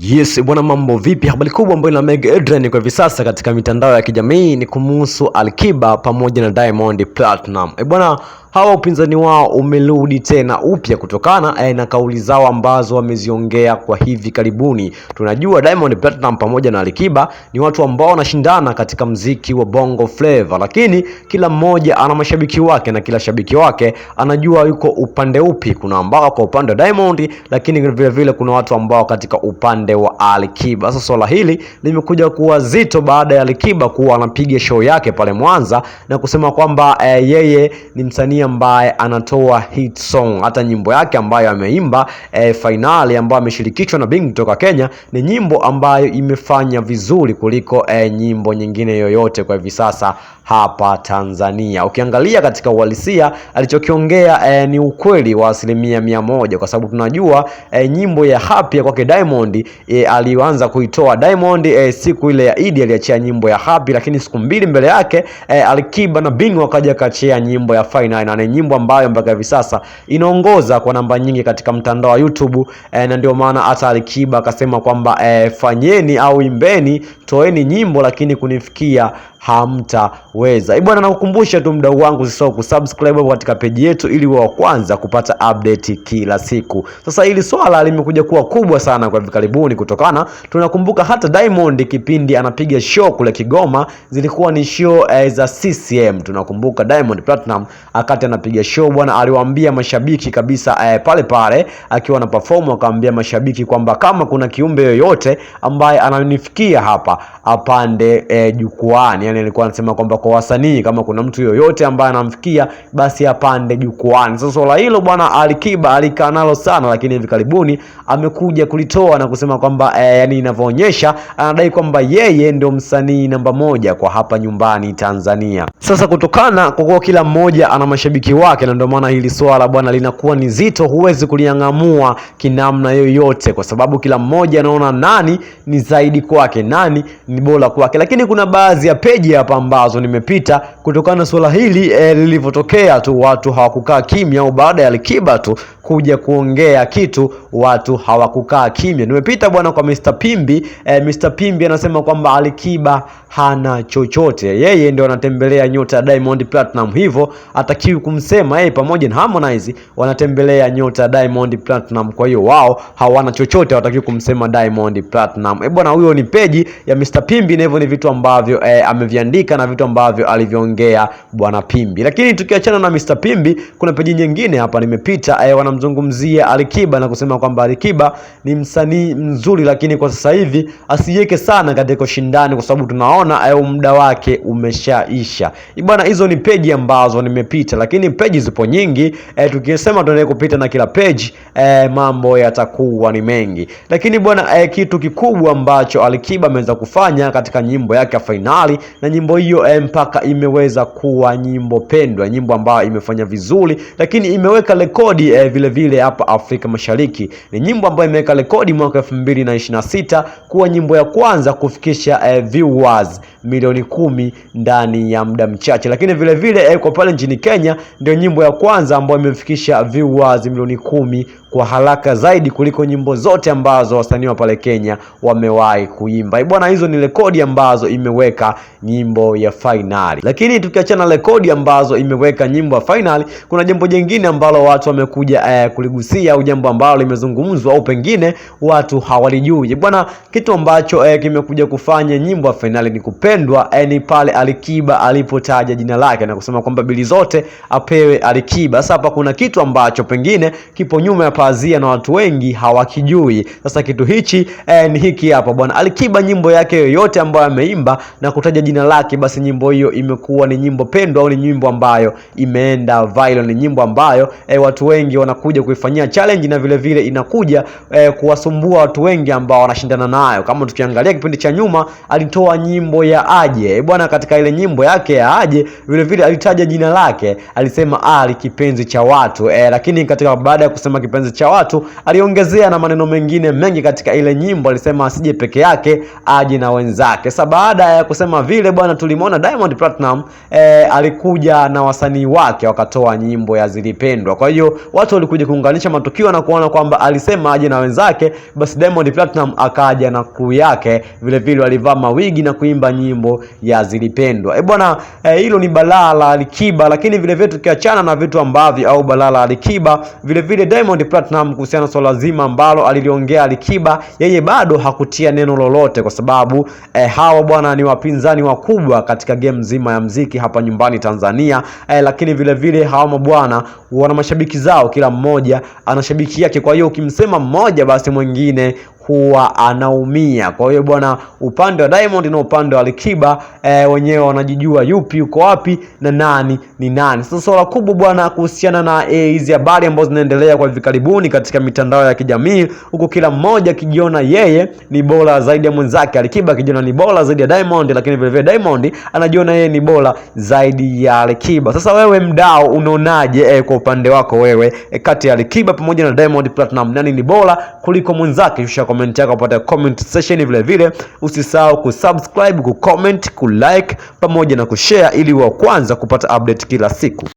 Yes, bwana mambo vipi? Habari kubwa ambayo ina mega headline kwa hivi sasa katika mitandao ya kijamii ni kumuhusu Alikiba pamoja na Diamond Platinum. Bwana hawa upinzani wao umerudi tena upya kutokana na kauli zao ambazo wameziongea kwa hivi karibuni. Tunajua Diamond Platinum pamoja na Alikiba ni watu ambao wanashindana katika mziki wa Bongo Flava, lakini kila mmoja ana mashabiki wake na kila shabiki wake anajua yuko upande upi. Kuna ambao kwa upande wa Diamond, lakini vile vile kuna watu ambao katika upande wa Alikiba. Sasa swala hili limekuja kuwa zito baada ya Alikiba kuwa anapiga show yake pale Mwanza na kusema kwamba yeye ni msanii ambaye anatoa hit song. Hata nyimbo yake ambayo ameimba finali ambayo ameshirikishwa na Bing kutoka Kenya ni nyimbo ambayo imefanya vizuri kuliko nyimbo nyingine yoyote kwa hivi sasa hapa Tanzania. Ukiangalia katika uhalisia alichokiongea ni ukweli wa 100% kwa sababu tunajua nyimbo ya Happy ya kwake Diamond alianza kuitoa Diamond siku ile ya Eid aliachia nyimbo ya Happy, lakini siku mbili mbele yake Alikiba na Bing wakaja kachia nyimbo ya Final, na ni nyimbo ambayo mpaka hivi sasa inaongoza kwa namba nyingi katika mtandao wa YouTube, na ndio maana hata Alikiba akasema kwamba fanyeni au imbeni, toeni nyimbo lakini kunifikia hamtaweza. Bwana nakukumbusha tu mdau wangu usisahau kusubscribe katika page yetu ili uwe wa kwanza kupata update kila siku. Sasa hili swala limekuja kuwa kubwa sana kwa hivi karibuni kutokana tunakumbuka hata Diamond kipindi anapiga show kule Kigoma zilikuwa ni show za CCM. Tunakumbuka Diamond Platinum akati anapiga show bwana aliwaambia mashabiki kabisa pale pale akiwa na perform akaambia mashabiki kwamba kama kuna kiumbe yoyote ambaye ananifikia hapa apande jukwani. Yani alikuwa anasema kwamba kwa wasanii kama kuna mtu yoyote ambaye anamfikia basi apande jukwani. Sasa swala hilo bwana Alikiba alikaa nalo sana, lakini hivi karibuni amekuja kulitoa na kusema kwamba yani inavyoonyesha anadai kwamba yeye ndio msanii namba moja kwa hapa nyumbani Tanzania. Sasa kutokana kwa kila mmoja ana mashabiki wake, na ndio maana hili swala bwana linakuwa ni zito, huwezi kuliangamua kinamna yoyote kwa sababu kila mmoja anaona nani ni zaidi kwake, nani ni bora kwake. Lakini kuna baadhi ya peji hapa ambazo nimepita kutokana na swala hili lilivyotokea tu, watu hawakukaa kimya, au baada ya Alikiba tu kuja kuongea kitu watu hawakukaa kimya. Nimepita bwana kwa Mr. Pimbi. Mr. Pimbi anasema kwamba Alikiba hana chochote, yeye ndio anatembelea nyota ya Diamond Platinum, hivyo atakiwi kumsema yeye pamoja na Harmonize wanatembelea nyota ya Diamond Platinum, kwa hiyo wao hawana chochote, hawatakiwi kumsema Diamond Platinum. Bwana huyo ni peji ya Mr. Pimbi na hivyo ni vitu ambavyo ameviandika na vitu ambavyo alivyoongea bwana Pimbi. Lakini tukiachana na Mr. Pimbi kuna peji nyingine hapa nimepita wanamzungumzia Alikiba na kusema kwamba Alikiba ni msanii mzuri, lakini kwa sasa hivi asiweke sana katika ushindani kwa sababu tunaona muda wake umeshaisha. Bwana hizo ni peji ambazo nimepita, lakini peji zipo nyingi. Tukisema tuendelee kupita na kila peji mambo yatakuwa ni mengi. Lakini bwana kitu kikubwa ambacho Alikiba ameweza kufanya katika nyimbo yake ya finali, na nyimbo hiyo mpaka imeweza kuwa nyimbo pendwa, nyimbo ambayo imefanya vizuri, lakini imeweka rekodi vile vile hapa Afrika Mashariki. Ni nyimbo ambayo imeweka rekodi mwaka 2026 kuwa nyimbo ya kwanza kufikisha viewers milioni 10 ndani ya muda mchache. Lakini vile vile kwa pale nchini Kenya ndio nyimbo ya kwanza ambayo imefikisha viewers milioni 10 kwa haraka zaidi kuliko nyimbo zote ambazo wasanii wa pale Kenya wamewahi kuimba. Bwana hizo ni rekodi ambazo imeweka nyimbo ya finali. Lakini tukiachana rekodi ambazo imeweka nyimbo ya finali, kuna jambo jingine ambalo watu wamekuja kuligusia, au jambo ambalo limezungumzwa au pengine watu hawalijui. Bwana kitu ambacho kimekuja kufanya nyimbo ya finali ni kupendwa ni pale Alikiba alipotaja jina lake na kusema kwamba bili zote apewe Alikiba. Sasa hapa kuna kitu ambacho pengine kipo nyuma ya pazia na watu wengi hawakijui. Sasa kitu hichi ni hiki hapa bwana. Alikiba nyimbo yake yoyote ambayo ameimba na kutaja jina lake, basi nyimbo hiyo imekuwa ni nyimbo pendwa au ni nyimbo ambayo imeenda viral, ni nyimbo ambayo watu wengi wanakuja kuifanyia challenge, na vile vile inakuja kuwasumbua watu wengi ambao wanashindana nayo. Kama tukiangalia kipindi cha nyuma alitoa nyimbo ya Aje bwana, katika ile nyimbo yake ya Aje vile vile alitaja jina lake, alisema Ali kipenzi cha watu lakini katika baada ya kusema kipenzi kizazi cha watu, aliongezea na maneno mengine mengi katika ile nyimbo. Alisema asije peke yake, aje na wenzake. Sasa baada ya kusema vile bwana, tulimuona Diamond Platinum alikuja na wasanii wake wakatoa nyimbo ya Zilipendwa. Kwa hiyo watu walikuja kuunganisha matukio na kuona kwamba alisema aje na wenzake, basi Diamond Platinum akaja na crew yake vile vile, walivaa mawigi na kuimba nyimbo ya Zilipendwa. Bwana, hilo ni balaa la Alikiba. Lakini vile vile tukiachana na vitu ambavyo au balaa la Alikiba, vile vile Diamond Platinum kuhusiana na swala zima ambalo aliliongea Alikiba, yeye bado hakutia neno lolote, kwa sababu hawa bwana ni wapinzani wakubwa katika game nzima ya muziki hapa nyumbani Tanzania. Lakini vile vile hawa bwana wana mashabiki zao, kila mmoja ana shabiki yake. Kwa hiyo ukimsema mmoja basi mwingine huwa anaumia. Kwa hiyo bwana, upande wa Diamond na upande wa Alikiba wenyewe wanajijua yupi yuko wapi na nani ni nani. Sasa swala kubwa bwana kuhusiana na hizi habari ambazo zinaendelea kwa hivi karibuni katika mitandao ya kijamii, huko kila mmoja akijiona yeye ni bora zaidi ya mwenzake. Alikiba akijiona ni bora zaidi ya Diamond, lakini vile vile Diamond anajiona yeye ni bora zaidi ya Alikiba. Sasa wewe mdau, unaonaje kwa upande wako wewe kati ya Alikiba pamoja na Diamond Platinum, nani ni bora kuliko mwenzake? Shusha comment yako upate comment section. Vile vile usisahau kusubscribe, kucomment, kulike pamoja na kushare ili wa kwanza kupata update kila siku.